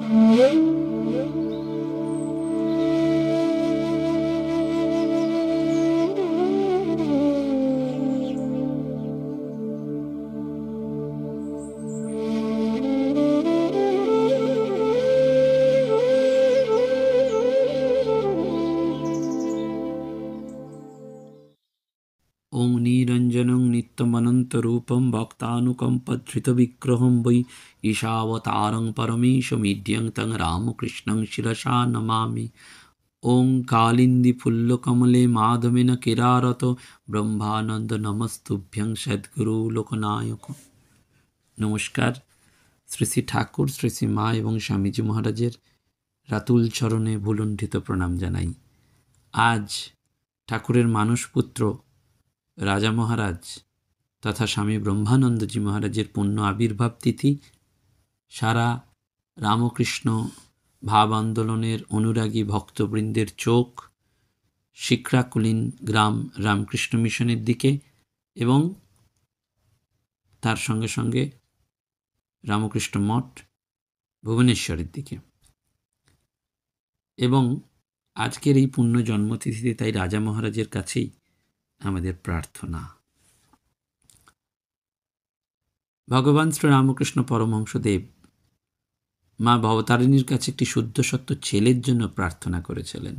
ওং নিরঞ্জনং নিত্যমনন্তরূপং ভক্তানুকম্পধৃতবিগ্রহং বৈ ঈশাবতারং পরমেশমিড্যং তং রামকৃষ্ণং শিরসা নমামি। ওং কালিন্দীফুল্লকমলে মাধবেন কিরারত ব্রহ্মানন্দ নমস্তুভ্যং সদ্গুরু লোকনায়ক। নমস্কার। শ্রী শ্রী ঠাকুর, শ্রী শ্রী মা এবং স্বামীজি মহারাজের রাতুল চরণে ভুলুণ্ঠিত প্রণাম জানাই। আজ ঠাকুরের মানসপুত্র রাজা মহারাজ তথা স্বামী ব্রহ্মানন্দজি মহারাজের পুণ্য আবির্ভাব তিথি। সারা রামকৃষ্ণ ভাব আন্দোলনের অনুরাগী ভক্তবৃন্দের চোখ শিক্রাকুলিন গ্রাম রামকৃষ্ণ মিশনের দিকে এবং তার সঙ্গে সঙ্গে রামকৃষ্ণ মঠ ভুবনেশ্বরের দিকে। এবং আজকের এই পুণ্য জন্মতিথিতে তাই রাজা মহারাজের কাছেই আমাদের প্রার্থনা। ভগবান শ্রী রামকৃষ্ণ পরমহংসদেব মা ভবতারিণীর কাছে একটি শুদ্ধ সত্য ছেলের জন্য প্রার্থনা করেছিলেন।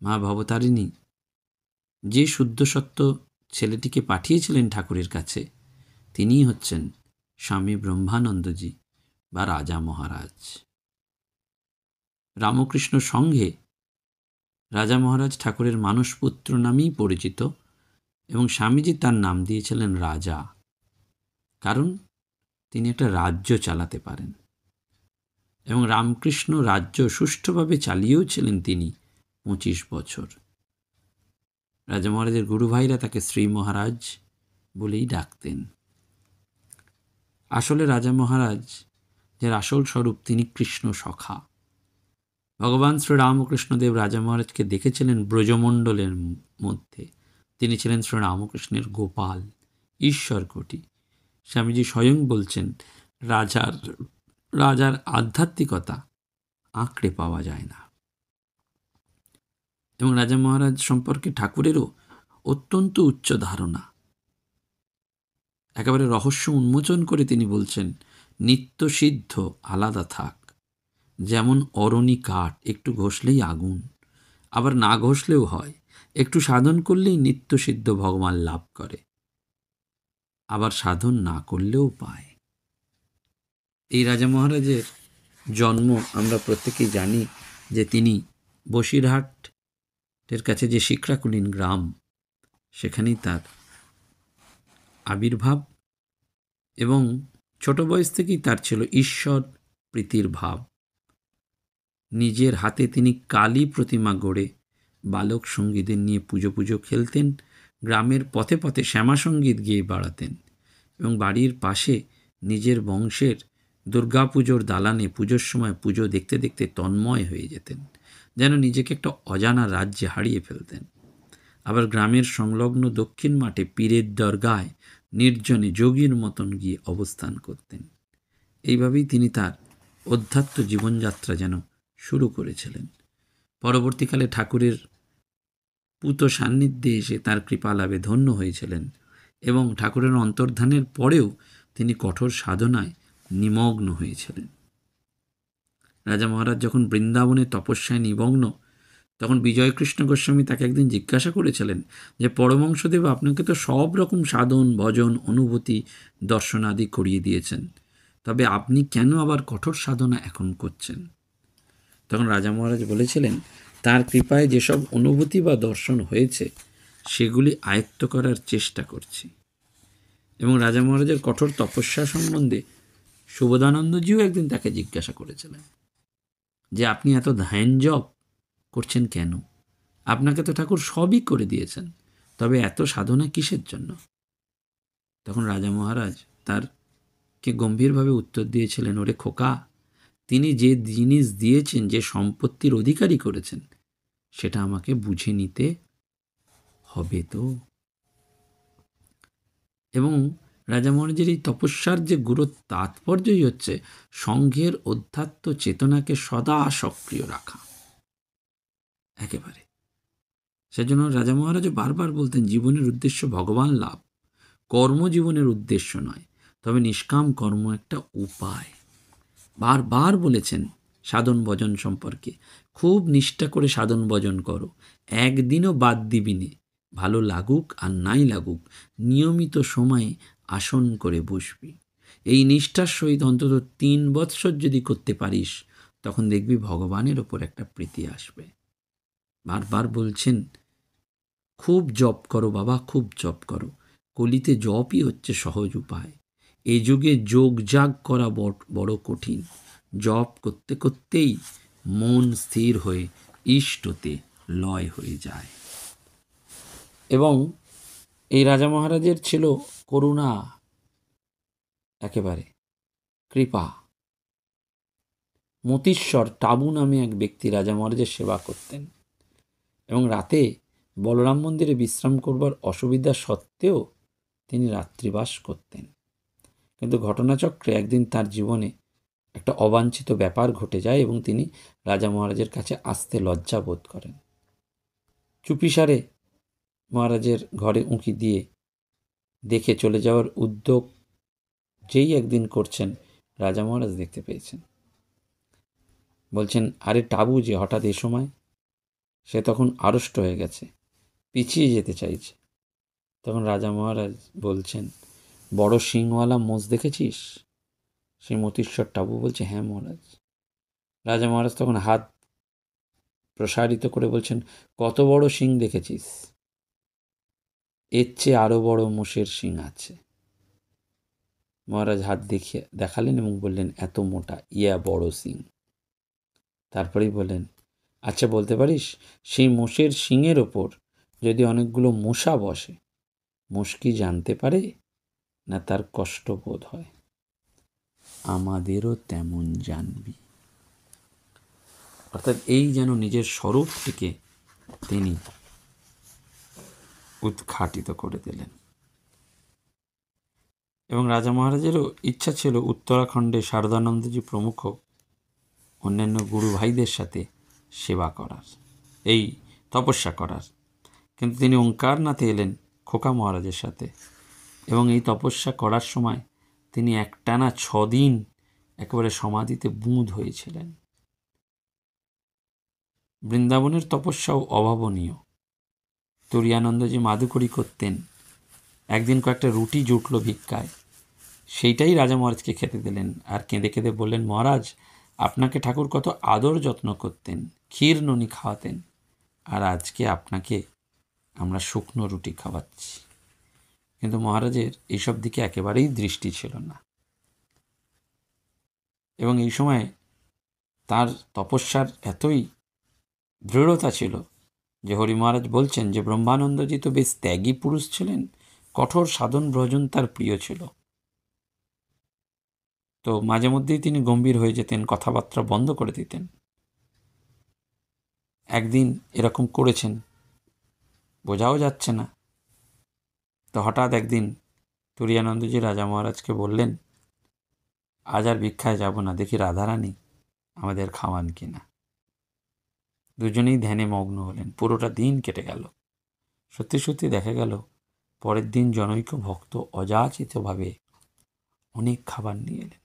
মা ভবতারিণী যে শুদ্ধ সত্য ছেলেটিকে পাঠিয়েছিলেন ঠাকুরের কাছে, তিনিই হচ্ছেন স্বামী ব্রহ্মানন্দজি বা রাজা মহারাজ। রামকৃষ্ণ সংঘে রাজা মহারাজ ঠাকুরের মানসপুত্র নামেই পরিচিত এবং স্বামীজি তার নাম দিয়েছিলেন রাজা, কারণ তিনি একটা রাজ্য চালাতে পারেন এবং রামকৃষ্ণ রাজ্য সুষ্ঠুভাবে চালিয়েও ছিলেন তিনি 25 বছর। রাজা মহারাজের গুরু ভাইরা তাকে শ্রী মহারাজ বলেই ডাকতেন। আসলে রাজা মহারাজ যার আসল স্বরূপ, তিনি কৃষ্ণ সখা। ভগবান শ্রী রামকৃষ্ণদেব রাজা মহারাজকে দেখেছিলেন ব্রজমণ্ডলের মধ্যে। তিনি ছিলেন শ্রী রামকৃষ্ণের গোপাল, ঈশ্বর কোটি। স্বামীজি স্বয়ং বলছেন, রাজার আধ্যাত্মিকতা আঁকড়ে পাওয়া যায় না। এবং রাজা মহারাজ সম্পর্কে ঠাকুরেরও অত্যন্ত উচ্চ ধারণা। একেবারে রহস্য উন্মোচন করে তিনি বলছেন, নিত্য সিদ্ধ আলাদা থাক। যেমন অরণি কাঠ, একটু ঘষলেই আগুন, আবার না ঘষলেও হয়। একটু সাধন করলেই নিত্য সিদ্ধ ভগবান লাভ করে, আবার সাধন না করলেও পায়। এই রাজা মহারাজের জন্ম আমরা প্রত্যেকেই জানি যে তিনি বসিরহাটের কাছে যে শিক্রাকুলিন গ্রাম, সেখানেই তার আবির্ভাব এবং ছোট বয়স থেকেই তার ছিল ঈশ্বর প্রীতির ভাব। নিজের হাতে তিনি কালী প্রতিমা গড়ে বালক সঙ্গীদের নিয়ে পুজো খেলতেন। গ্রামের পথে পথে শ্যামা সঙ্গীত গেয়ে বেড়াতেন এবং বাড়ির পাশে নিজের বংশের দুর্গাপুজোর দালানে পুজোর সময় পুজো দেখতে দেখতে তন্ময় হয়ে যেতেন, যেন নিজেকে একটা অজানা রাজ্যে হারিয়ে ফেলতেন। আবার গ্রামের সংলগ্ন দক্ষিণ মাঠে পীরের দরগায় নির্জনে যোগীর মতন গিয়ে অবস্থান করতেন। এইভাবেই তিনি তার অধ্যাত্ম জীবনযাত্রা যেন শুরু করেছিলেন। পরবর্তীকালে ঠাকুরের পূত সান্নিধ্যে এসে তার কৃপা লাভে ধন্য হয়েছিলেন এবং ঠাকুরের অন্তর্ধানের পরেও তিনি কঠোর সাধনায় নিমগ্ন হয়েছিলেন। রাজা মহারাজ যখন বৃন্দাবনে তপস্যায় নিমগ্ন, তখন বিজয়কৃষ্ণ গোস্বামী তাকে একদিন জিজ্ঞাসা করেছিলেন যে, পরমহংসদেব আপনাকে তো সব রকম সাধন, ভজন, অনুভূতি, দর্শন আদি করিয়ে দিয়েছেন, তবে আপনি কেন আবার কঠোর সাধনা এখন করছেন? তখন রাজা মহারাজ বলেছিলেন, তার কৃপায় যেসব অনুভূতি বা দর্শন হয়েছে সেগুলি আয়ত্ত করার চেষ্টা করছি। এবং রাজা মহারাজের কঠোর তপস্যা সম্বন্ধে সুবোধানন্দজিও একদিন তাকে জিজ্ঞাসা করেছিলেন যে, আপনি এত ধ্যান জপ করছেন কেন? আপনাকে তো ঠাকুর সবই করে দিয়েছেন, তবে এত সাধনা কিসের জন্য? তখন রাজা মহারাজ তারকে গম্ভীরভাবে উত্তর দিয়েছিলেন, ওরে খোকা, তিনি যে জিনিস দিয়েছেন, যে সম্পত্তির অধিকারী করেছেন, সেটা আমাকে বুঝে নিতে হবে তো। এবং রাজা মহারাজের এই তপস্যার যে গুরু তাৎপর্যই হচ্ছে সংঘের অধ্যাত্ম চেতনাকে সদা সক্রিয় রাখা। একেবারে সেজন্য রাজা মহারাজও বারবার বলতেন, জীবনের উদ্দেশ্য ভগবান লাভ, কর্মজীবনের উদ্দেশ্য নয়, তবে নিষ্কাম কর্ম একটা উপায়। বারবার বলেছেন সাধন ভজন সম্পর্কে, খুব নিষ্ঠা করে সাধন ভজন করো, একদিনও বাদ দিবি নে, ভালো লাগুক আর নাই লাগুক নিয়মিত সময়ে আসন করে বসবি। এই নিষ্ঠার সহিত অন্তত 3 বৎসর যদি করতে পারিস, তখন দেখবি ভগবানের ওপর একটা প্রীতি আসবে। বারবার বলছেন, খুব জপ করো বাবা, খুব জপ করো, কলিতে জপই হচ্ছে সহজ উপায়। এই যুগে যোগ জাগ করা বড় কঠিন। জপ করতে করতেই মন স্থির হয়ে ইষ্টতে লয় হয়ে যায়। এবং এই রাজা মহারাজের ছিল করুণা, একেবারে কৃপা। মতীশ্বর টাবু নামে এক ব্যক্তি রাজা মহারাজের সেবা করতেন এবং রাতে বলরাম মন্দিরে বিশ্রাম করবার অসুবিধা সত্ত্বেও তিনি রাত্রিবাস করতেন। কিন্তু ঘটনাচক্রে একদিন তার জীবনে একটা অবাঞ্ছিত ব্যাপার ঘটে যায় এবং তিনি রাজা মহারাজের কাছে আসতে লজ্জা বোধ করেন। চুপিসারে মহারাজের ঘরে উঁকি দিয়ে দেখে চলে যাওয়ার উদ্যোগ যেই একদিন করছেন, রাজা মহারাজ দেখতে পেয়েছেন। বলছেন, আরে টাবু যে হঠাৎ এ সময়? সে তখন আড়ষ্ট হয়ে গেছে, পিছিয়ে যেতে চাইছে। তখন রাজা মহারাজ বলছেন, বড় শিংওয়ালা মোষ দেখেছিস? সেই মতীশ্বর টাবু বলছে, হ্যাঁ মহারাজ। রাজা মহারাজ তখন হাত প্রসারিত করে বলছেন, কত বড় শিং দেখেছিস? এর চেয়ে আরো বড় মোষের শিং আছে। মহারাজ হাত দেখালেন এবং বললেন, এত মোটা, ইয়া বড় শিং। তারপরেই বললেন, আচ্ছা বলতে পারিস, সেই মোষের শিংয়ের ওপর যদি অনেকগুলো মশা বসে, মোষ কি জানতে পারে না তার কষ্ট বোধ হয়? আমাদেরও তেমন জানবি। অর্থাৎ এই যেন নিজের স্বরূপটিকে তিনি উদ্ঘাটিত করে দিলেন। এবং রাজা মহারাজেরও ইচ্ছা ছিল উত্তরাখণ্ডে শারদানন্দজি প্রমুখ অন্যান্য গুরু ভাইদের সাথে সেবা করার, এই তপস্যা করার। কিন্তু তিনি ওঙ্কারনাথে এলেন খোকা মহারাজের সাথে এবং এই তপস্যা করার সময় তিনি একটানা 6 দিন একেবারে সমাধিতে বুঁদ হয়েছিলেন। বৃন্দাবনের তপস্যাও অভাবনীয়। তুরীয়ানন্দজি মাদুকরি করতেন। একদিন কয়েকটা রুটি জুটল ভিক্ষায়, সেইটাই রাজা মহারাজকে খেতে দিলেন আর কেঁদে কেঁদে বললেন, মহারাজ আপনাকে ঠাকুর কত আদর যত্ন করতেন, ক্ষীর ননি খাওয়াতেন, আর আজকে আপনাকে আমরা শুকনো রুটি খাওয়াচ্ছি। কিন্তু মহারাজের এইসব দিকে একেবারেই দৃষ্টি ছিল না এবং এই সময় তার তপস্যার এতই দৃঢ়তা ছিল যে হরি মহারাজ বলছেন যে ব্রহ্মানন্দজি তো বেশ ত্যাগী পুরুষ ছিলেন, কঠোর সাধন ভজন তার প্রিয় ছিল। তো মাঝে মধ্যেই তিনি গম্ভীর হয়ে যেতেন, কথাবার্তা বন্ধ করে দিতেন। একদিন এরকম করেছেন, বোঝাও যাচ্ছে না। তো হঠাৎ একদিন তুরীয়ানন্দজি রাজা মহারাজকে বললেন, আজ আর ভিক্ষায় যাব না, দেখি রাধারানী আমাদের খাওয়ান কিনা। দুজনেই ধ্যানে মগ্ন হলেন। পুরোটা দিন কেটে গেল। সত্যি সত্যি দেখা গেল পরের দিন জনৈক ভক্ত অযাচিতভাবে অনেক খাবার নিয়ে এলেন।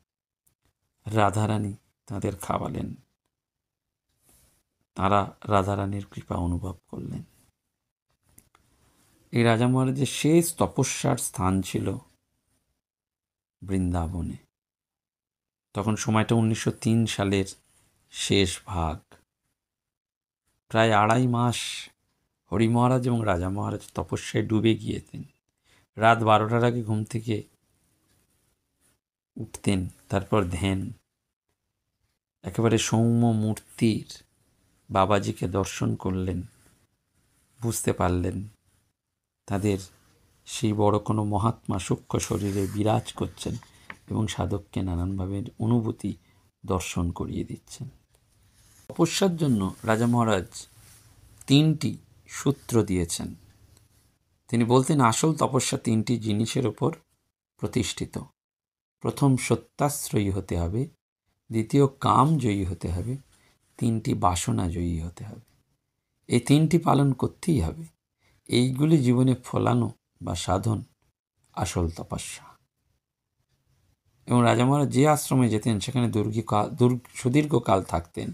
রাধারানী তাদের খাওয়ালেন। তারা রাধারানীর কৃপা অনুভব করলেন। এই রাজা মহারাজের শেষ তপস্যার স্থান ছিল বৃন্দাবনে। তখন সময়টা 1903 সালের শেষ ভাগ। প্রায় 2.5 মাস হরি মহারাজ এবং রাজা মহারাজ তপস্যায় ডুবে গিয়েছেন। রাত 12টার আগে ঘুম থেকে উঠতেন, তারপর ধ্যান। একেবারে সৌম্য মূর্তির বাবাজিকে দর্শন করলেন, বুঝতে পারলেন তাদের সেই বড় কোনো মহাত্মা সূক্ষ্ম শরীরে বিরাজ করছেন এবং সাধককে নানানভাবে অনুভূতি দর্শন করিয়ে দিচ্ছেন। তপস্যার জন্য রাজা মহারাজ 3টি সূত্র দিয়েছেন। তিনি বলতেন আসল তপস্যা 3টি জিনিসের ওপর প্রতিষ্ঠিত। প্রথম সত্যাশ্রয়ী হতে হবে, দ্বিতীয় কাম জয়ী হতে হবে, তিনটি বাসনা জয়ী হতে হবে। এই তিনটি পালন করতেই হবে। এইগুলি জীবনে ফলানো বা সাধন আসল তপস্যা। এবং রাজা মহারাজ যে আশ্রমে যেতেন সেখানে সুদীর্ঘকাল থাকতেন।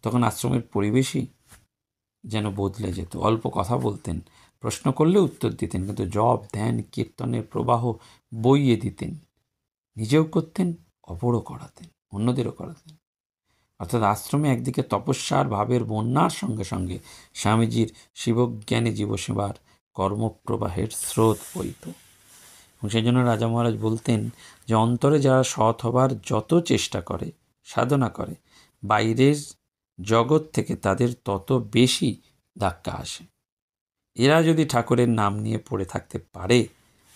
তখন আশ্রমের পরিবেশই যেন বদলে যেত। অল্প কথা বলতেন, প্রশ্ন করলে উত্তর দিতেন, কিন্তু জপ, ধ্যান, কীর্তনের প্রবাহ বইয়ে দিতেন। নিজেও করতেন, অপরও করাতেন, অন্যদেরও করাতেন। অর্থাৎ আশ্রমে একদিকে তপস্যার ভাবের বন্যার সঙ্গে সঙ্গে স্বামীজির শিবজ্ঞানী জীবসেবার কর্মপ্রবাহের স্রোত বইত। এবং সেই জন্য রাজা মহারাজ বলতেন যে অন্তরে যারা সৎ হবার যত চেষ্টা করে, সাধনা করে, বাইরের জগৎ থেকে তাদের তত বেশি ধাক্কা আসে। এরা যদি ঠাকুরের নাম নিয়ে পড়ে থাকতে পারে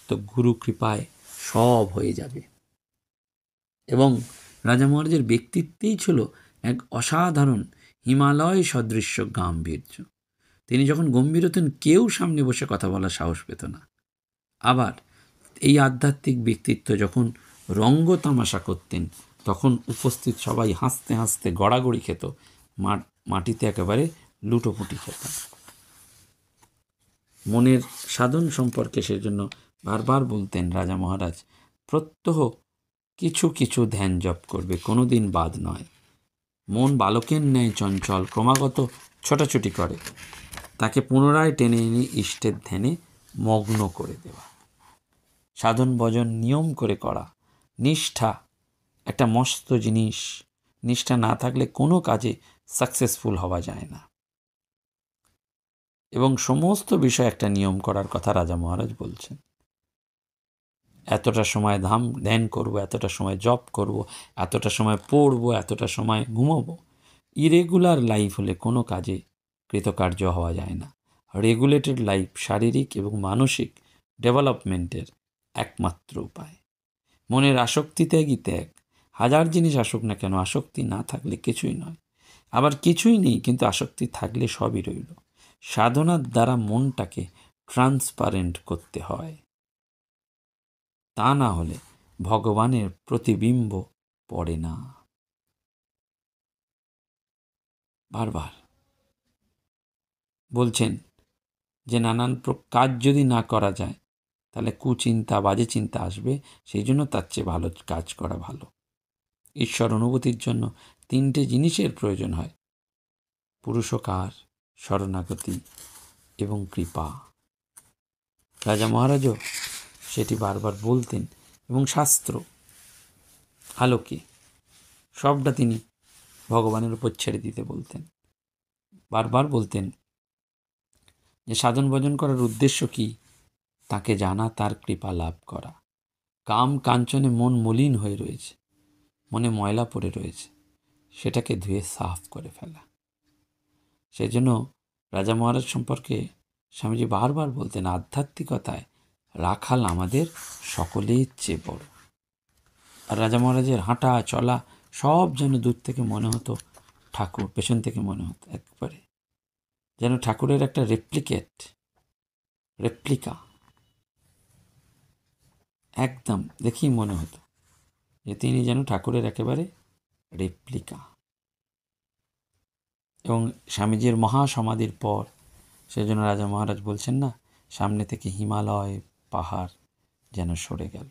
তো গুরু কৃপায় সব হয়ে যাবে। এবং রাজা মহারাজের ব্যক্তিত্বেই ছিল এক অসাধারণ হিমালয় সদৃশ্য গাম্ভীর্য। তিনি যখন গম্ভীর হতেন কেউ সামনে বসে কথা বলার সাহস পেত না। আবার এই আধ্যাত্মিক ব্যক্তিত্ব যখন রঙ্গ তামাশা করতেন তখন উপস্থিত সবাই হাসতে হাসতে গড়াগড়ি খেত, মাটিতে একেবারে লুটোপুটি খেত। মনের সাধন সম্পর্কে সেজন্য বারবার বলতেন রাজা মহারাজ, প্রত্যহ কিছু কিছু ধ্যান জপ করবে, কোনো দিন বাদ নয়। মন বালকের ন্যায় চঞ্চল, ক্রমাগত ছোটাছুটি করে, তাকে পুনরায় টেনে এনে ইষ্টের ধ্যানে মগ্ন করে দেওয়া। সাধন ভজন নিয়ম করে করা। নিষ্ঠা একটা মস্ত জিনিস। নিষ্ঠা না থাকলে কোনো কাজে সাকসেসফুল হওয়া যায় না। এবং সমস্ত বিষয় একটা নিয়ম করার কথা রাজা মহারাজ বলছেন। এতটা সময় ধ্যান করব, এতটা সময় জপ করব, এতটা সময় পড়ব, এতটা সময় ঘুমাবো। ইরেগুলার লাইফ হলে কোনো কাজে কৃতকার্য হওয়া যায় না। রেগুলেটেড লাইফ শারীরিক এবং মানসিক ডেভেলপমেন্টের একমাত্র উপায়। মনের আসক্তি ত্যাগই ত্যাগ। হাজার জিনিস আসুক না কেন, আসক্তি না থাকলে কিছুই নয়। আবার কিছুই নেই কিন্তু আসক্তি থাকলে সবই রইল। সাধনার দ্বারা মনটাকে ট্রান্সপারেন্ট করতে হয়, তা না হলে ভগবানের প্রতিবিম্ব পড়ে না। বারবার বলছেন যে নানান কাজ যদি না করা যায় তাহলে কুচিন্তা, বাজে চিন্তা আসবে। সেই জন্য তার চেয়ে ভালো কাজ করা ভালো। ঈশ্বর অনুভূতির জন্য তিনটে জিনিসের প্রয়োজন হয়: পুরুষকার, শরণাগতি এবং কৃপা। রাজা মহারাজও সেটি বারবার বলতেন এবং শাস্ত্র আলোকে সবটা তিনি ভগবানের উপর ছেড়ে দিতে বলতেন। বারবার বলতেন যে সাধন ভজন করার উদ্দেশ্য কি? তাকে জানা, তার কৃপা লাভ করা। কাম কাঞ্চনে মন মলিন হয়ে রয়েছে, মনে ময়লা পড়ে রয়েছে, সেটাকে ধুয়ে সাফ করে ফেলা। সেই জন্য রাজা মহারাজ সম্পর্কে স্বামীজি বারবার বলতেন, আধ্যাত্মিকতায় রাখাল আমাদের সকলের চেয়ে বড়। আর রাজা মহারাজের হাঁটা চলা সব যেন দূর থেকে মনে হতো ঠাকুর, পেছন থেকে মনে হতো একবারে যেন ঠাকুরের একটা রেপ্লিকা। একদম দেখেই মনে হতো যে তিনি যেন ঠাকুরের একেবারে রেপ্লিকা। এবং স্বামীজির মহাসমাধির পর সেজন্য রাজা মহারাজ বলছেন না, সামনে থেকে হিমালয় পাহাড় যেন সরে গেল।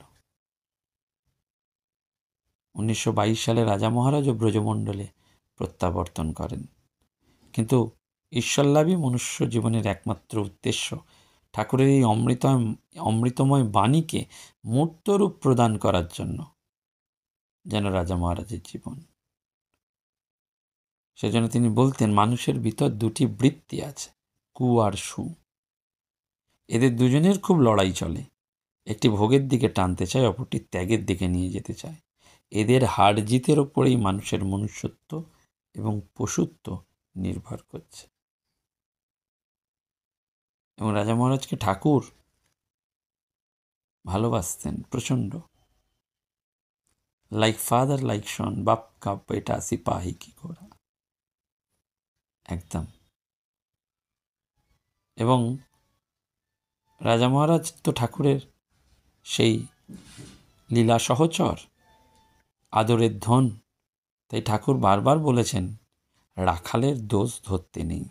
1922 সালে রাজা মহারাজও ব্রজমণ্ডলে প্রত্যাবর্তন করেন। কিন্তু ঈশ্বরলাভই মনুষ্য জীবনের একমাত্র উদ্দেশ্য। ঠাকুরের এই অমৃতময় বাণীকে মূর্তরূপ প্রদান করার জন্য যেন রাজা মহারাজের জীবন। সেজন্য তিনি বলতেন, মানুষের ভিতর দুটি বৃত্তি আছে, কু আর সু। এদের দুজনের খুব লড়াই চলে। একটি ভোগের দিকে টানতে চায়, অপরটি ত্যাগের দিকে নিয়ে যেতে চায়। এদের হার জিতের ওপরেই মানুষের মনুষ্যত্ব এবং পশুত্ব নির্ভর করছে। এবং রাজা মহারাজকে ঠাকুর ভালোবাসতেন প্রচণ্ড। লাইক ফাদার লাইক সন, বাপ কা বেটা সিপাহি কি ঘোড়া, একদম। এবং রাজা মহারাজ তো ঠাকুরের সেই লীলা সহচর, আদরের ধন। তাই ঠাকুর বারবার বলেছেন রাখালের দোষ ধরতে নেই।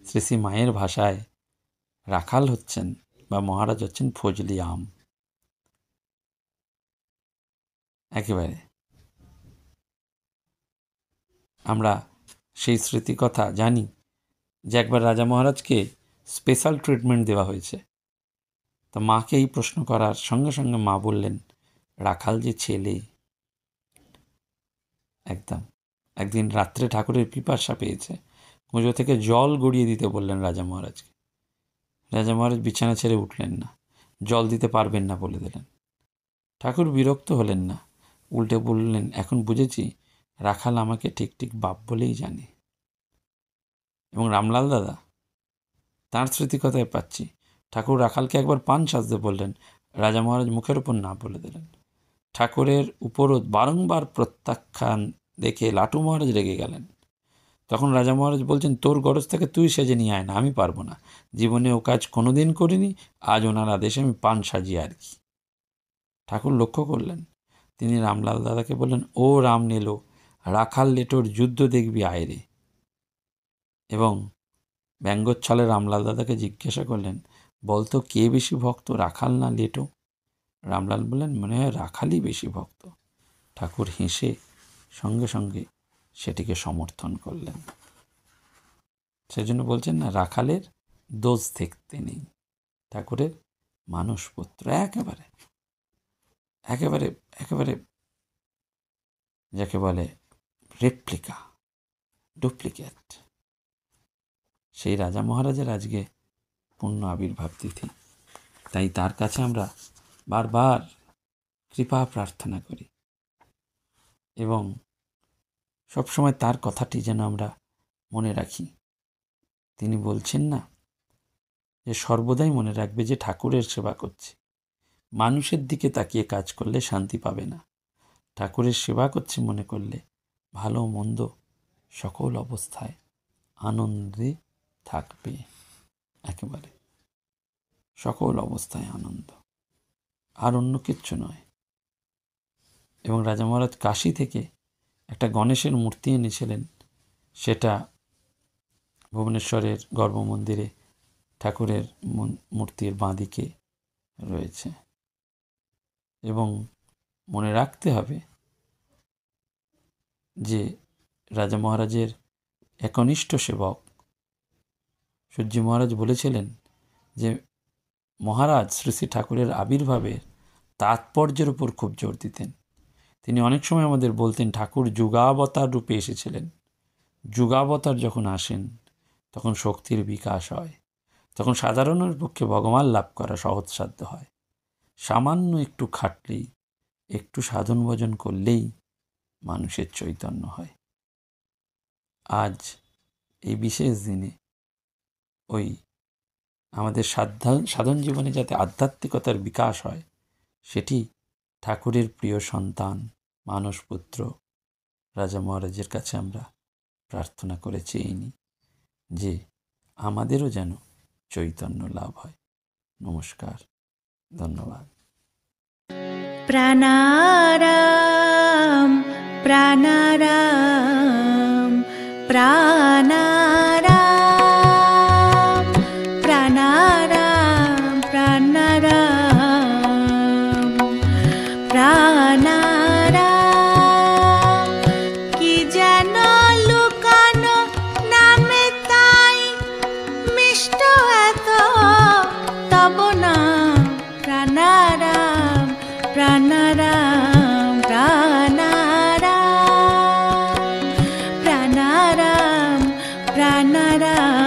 শ্রী শ্রী মায়ের ভাষায় রাখাল হচ্ছেন বা মহারাজ হচ্ছেন ফজলি আম। একেবারে আমরা সেই স্মৃতি কথা জানি যে একবার রাজা মহারাজকে স্পেশাল ট্রিটমেন্ট দেওয়া হয়েছে। তো মাকে এই প্রশ্ন করার সঙ্গে সঙ্গে মা বললেন, রাখাল যে ছেলে। একদম একদিন রাত্রে ঠাকুরের পিপাসা পেয়েছে, কুঁজো থেকে জল গড়িয়ে দিতে বললেন রাজা মহারাজকে। রাজা মহারাজ বিছানা ছেড়ে উঠলেন না, জল দিতে পারবেন না বলে দিলেন। ঠাকুর বিরক্ত হলেন না, উল্টে বললেন, এখন বুঝেছি রাখাল আমাকে ঠিক ঠিক বাপ বলেই জানে। এবং রামলাল দাদা, তাঁর স্মৃতিকথায় পাচ্ছি, ঠাকুর রাখালকে একবার পান সাজতে বললেন, রাজা মহারাজ মুখের ওপর না বলে দিলেন। ঠাকুরের উপরও বারংবার প্রত্যাখ্যান দেখে লাটু মহারাজ রেগে গেলেন। তখন রাজা মহারাজ বলছেন, তোর গরজ থেকে তুই সেজে নিয়ে আয় না, আমি পারবো না, জীবনে ও কাজ কোনোদিন করিনি, আজ ওনার আদেশে আমি পান সাজিয়ে আর কি। ঠাকুর লক্ষ্য করলেন, তিনি রামলাল দাদাকে বললেন, ও রাম নেলো, রাখাল লেটোর যুদ্ধ দেখবি আয়রে। এবং ব্যঙ্গচ্ছলে রামলাল দাদাকে জিজ্ঞাসা করলেন, বলতো কে বেশি ভক্ত, রাখাল না লেটো? রামলাল বললেন, মনে হয় রাখালই বেশি ভক্ত। ঠাকুর হেসে সঙ্গে সঙ্গে সেটিকে সমর্থন করলেন। সেজন্য বলছেন না, রাখালের দোষ দেখতে নেই, ঠাকুরের মানসপুত্র। একেবারে একেবারে একেবারে যাকে বলে রেপ্লিকা, ডুপ্লিকেট। সেই রাজা মহারাজের আজকে পূর্ণ আবির্ভাব তিথি। তাই তার কাছে আমরা বারবার কৃপা প্রার্থনা করি এবং সবসময় তার কথাটি যেন আমরা মনে রাখি। তিনি বলছেন না যে সর্বদাই মনে রাখবে যে ঠাকুরের সেবা করছে। মানুষের দিকে তাকিয়ে কাজ করলে শান্তি পাবে না, ঠাকুরের সেবা করছে মনে করলে ভালো মন্দ সকল অবস্থায় আনন্দে থাকবে। একেবারে সকল অবস্থায় আনন্দ, আর অন্য কিচ্ছু নয়। এবং রাজা মহারাজ কাশী থেকে একটা গণেশের মূর্তি এনেছিলেন, সেটা ভুবনেশ্বরের গর্ভমন্দিরে ঠাকুরের মূর্তির বাঁদিকে রয়েছে। এবং মনে রাখতে হবে যে রাজা মহারাজের একনিষ্ঠ সেবক সূর্য মহারাজ বলেছিলেন যে মহারাজ শ্রী শ্রী ঠাকুরের আবির্ভাবের তাৎপর্যের উপর খুব জোর দিতেন। তিনি অনেক সময় আমাদের বলতেন, ঠাকুর যুগাবতার রূপে এসেছিলেন। যুগাবতার যখন আসেন তখন শক্তির বিকাশ হয়, তখন সাধারণের পক্ষে ভগবান লাভ করা সহজসাধ্য হয়। সামান্য একটু খাটলেই, একটু সাধন ভজন করলেই মানুষের চৈতন্য হয়। আজ এই বিশেষ দিনে ওই আমাদের সাধন জীবনে যাতে আধ্যাত্মিকতার বিকাশ হয়, সেটি ঠাকুরের প্রিয় সন্তান মানসপুত্র রাজা মহারাজের কাছে আমরা প্রার্থনা করে চেয়েনি যে আমাদেরও যেন চৈতন্য লাভ হয়। নমস্কার, ধন্যবাদ। প্রাণারাম প্রাণারাম প্রাণারাম প্রাণারাম প্রাণারাম প্রাণারাম। কি যেন লুকানো নামে তাই মিষ্ট এত তব নাম। প্রাণারাম প্রাণারাম প্রাণারাম প্রাণারাম প্রাণারাম।